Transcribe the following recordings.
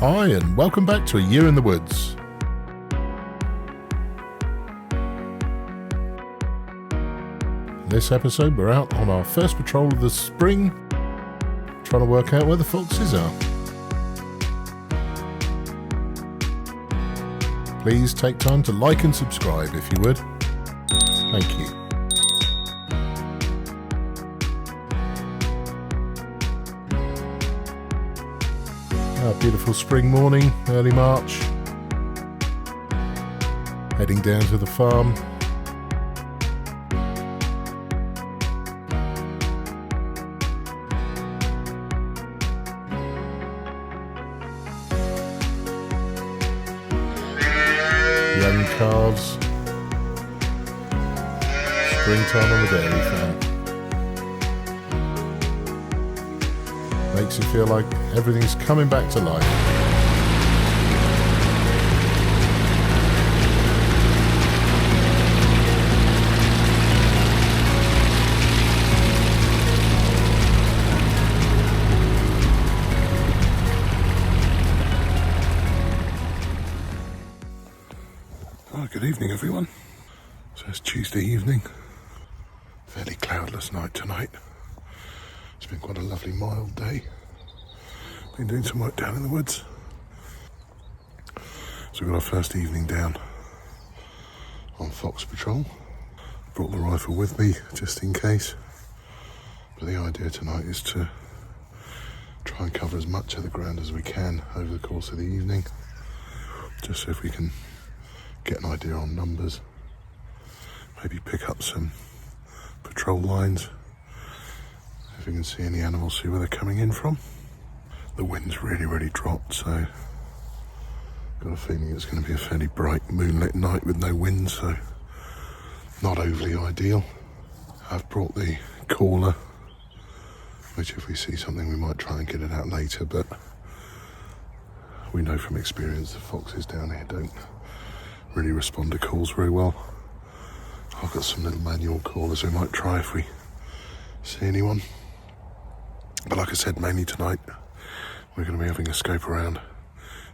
Hi and welcome back to A Year in the Woods. In this episode we're out on our first patrol of the spring, trying to work out where the foxes are. Please take time to like and subscribe if you would. Thank you. A beautiful spring morning, early March. Heading down to the farm. Young calves. Springtime on the dairy farm. Makes you feel like everything's coming back to life. Oh, good evening everyone. So it's Tuesday evening. Fairly cloudless night tonight. It's been quite a lovely mild day. Been doing some work down in the woods. So we've got our first evening down on fox patrol. Brought the rifle with me just in case. But the idea tonight is to try and cover as much of the ground as we can over the course of the evening. Just so if we can get an idea on numbers. Maybe pick up some patrol lines. If we can see any animals, see where they're coming in from. The wind's really dropped, so I've got a feeling it's going to be a fairly bright moonlit night with no wind, so not overly ideal. I've brought the caller, which if we see something we might try and get it out later, but we know from experience the foxes down here don't really respond to calls very well. I've got some little manual callers we might try if we see anyone. But like I said, mainly tonight, we're going to be having a scope around,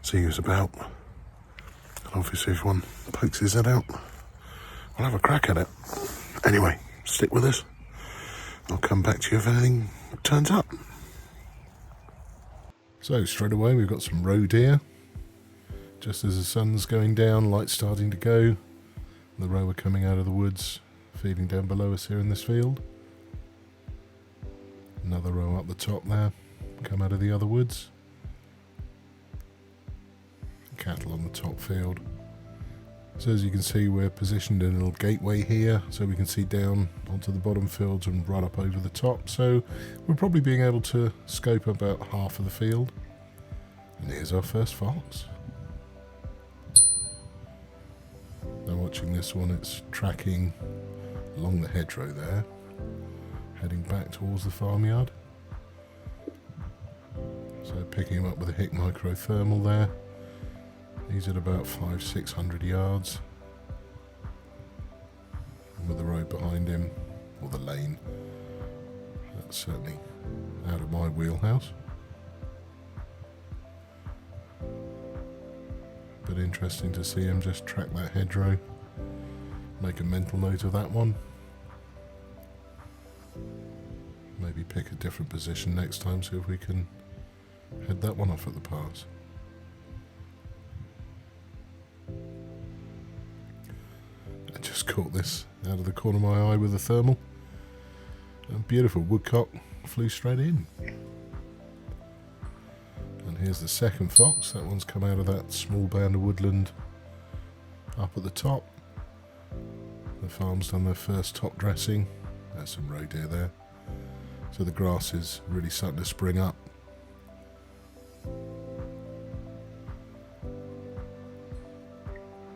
seeing who's about. And obviously if one pokes his head out, we'll have a crack at it. Anyway, stick with us. I'll come back to you if anything turns up. So straight away we've got some roe deer. Just as the sun's going down, light's starting to go. The roe are coming out of the woods, feeding down below us here in this field. Another row up the top there, come out of the other woods. Cattle on the top field. So as you can see, we're positioned in a little gateway here, so we can see down onto the bottom fields and right up over the top. So we're probably being able to scope about half of the field. And here's our first fox. Now watching this one, it's tracking along the hedgerow there, heading back towards the farmyard. So picking him up with a Hick microthermal there. He's at about 500-600 yards. And with the road behind him, or the lane, that's certainly out of my wheelhouse. But interesting to see him just track that hedgerow. Make a mental note of that one. Maybe pick a different position next time, see if we can head that one off at the pass. I just caught this out of the corner of my eye with a thermal. A beautiful woodcock flew straight in. And here's the second fox. That one's come out of that small band of woodland up at the top. The farm's done their first top dressing. There's some roe deer there. So the grass is really starting to spring up.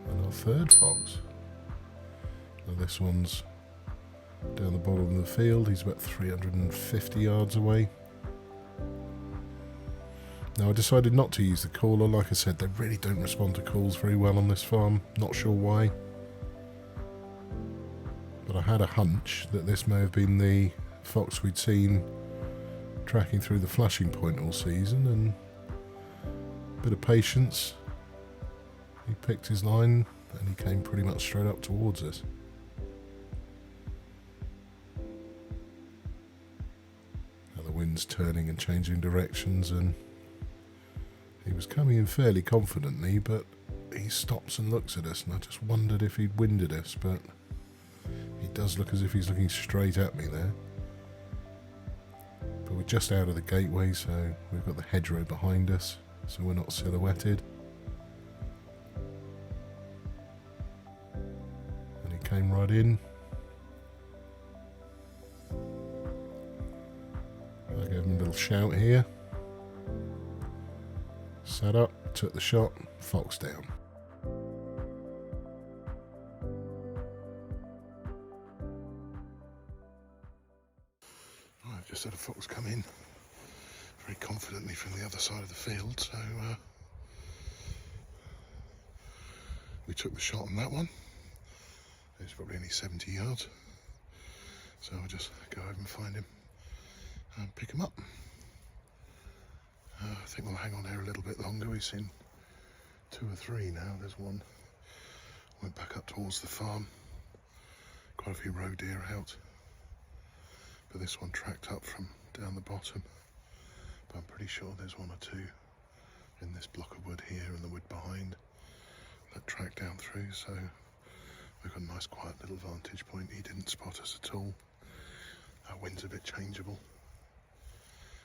And our third fox. Now this one's down the bottom of the field. He's about 350 yards away. Now I decided not to use the caller. Like I said, they really don't respond to calls very well on this farm. Not sure why. But I had a hunch that this may have been the fox we'd seen tracking through the flushing point all season, and Bit of patience. He picked his line and he came pretty much straight up towards us. Now the wind's turning and changing directions, and he was coming in fairly confidently, but he stops and looks at us, and I just wondered if he'd winded us, but he does look as if he's looking straight at me there. But we're just out of the gateway, so we've got the hedgerow behind us, so we're not silhouetted. And he came right in. I gave him a little shout here. Sat up, took the shot, fox down. I've just had a fox come in very confidently from the other side of the field, so we took the shot on that one. It's probably only 70 yards, so I'll just go over and find him and pick him up. I think we'll hang on here a little bit longer. We've seen 2 or 3 now. There's one went back up towards the farm. Quite a few roe deer out, but this one tracked up from down the bottom. But I'm pretty sure there's 1 or 2 in this block of wood here and the wood behind that tracked down through. So we've got a nice quiet little vantage point. He didn't spot us at all. Our wind's a bit changeable,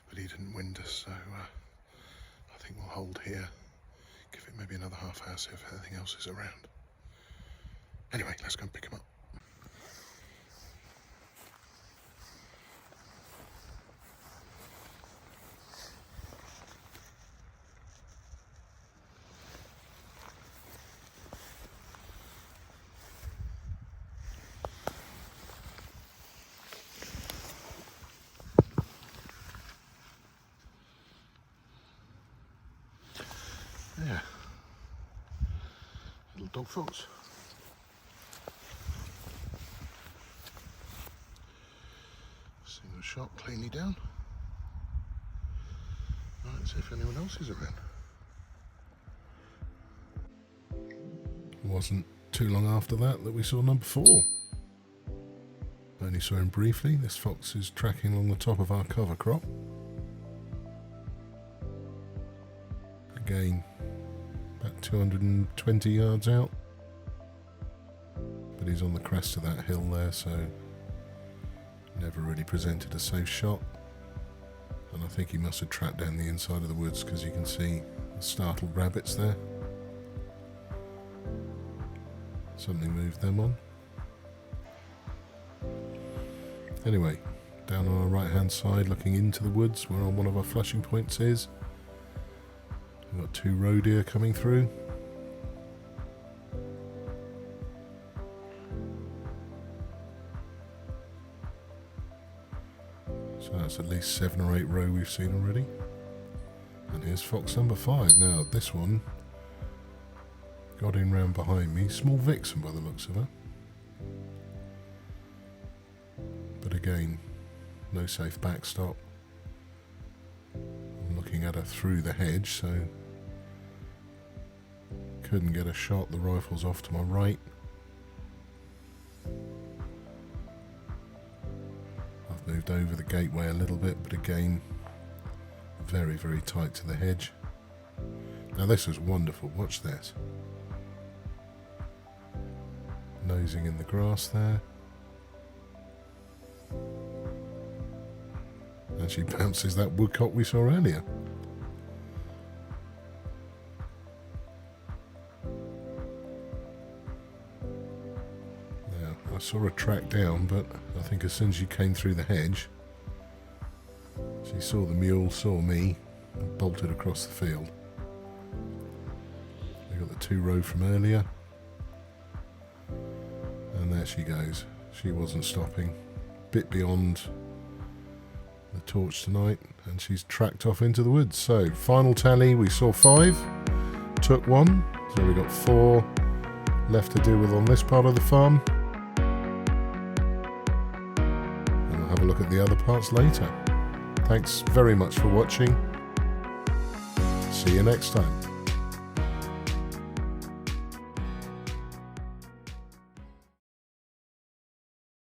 but he didn't wind us, so I think we'll hold here, give it maybe another half hour, see if anything else is around. Anyway, let's go and pick him up. Yeah, little dog fox. Single shot, cleanly down. Right, let's see if anyone else is around. It wasn't too long after that we saw number 4. Only saw him briefly. This fox is tracking along the top of our cover crop. Again, about 220 yards out, but he's on the crest of that hill there, so never really presented a safe shot. And I think he must have trapped down the inside of the woods, because you can see the startled rabbits there. Something moved them on. Anyway, down on our right hand side looking into the woods where one of our flushing points is, we've got 2 roe deer coming through. So that's at least 7 or 8 roe we've seen already. And here's fox number 5. Now this one got in round behind me. Small vixen by the looks of her. But again, no safe backstop. I'm looking at her through the hedge, so couldn't get a shot. The rifle's off to my right. I've moved over the gateway a little bit, but again, very, very tight to the hedge. Now this was wonderful. Watch this. Nosing in the grass there. And she bounces that woodcock we saw earlier. Now, I saw her track down, but I think as soon as she came through the hedge, she saw the mule, saw me, and bolted across the field. We got the 2 roe from earlier. And there she goes. She wasn't stopping. Bit beyond the torch tonight, and she's tracked off into the woods. So final tally, we saw 5, took 1, so we got 4 left to deal with on this part of the farm, and we'll have a look at the other parts later. Thanks very much for watching. See you next time.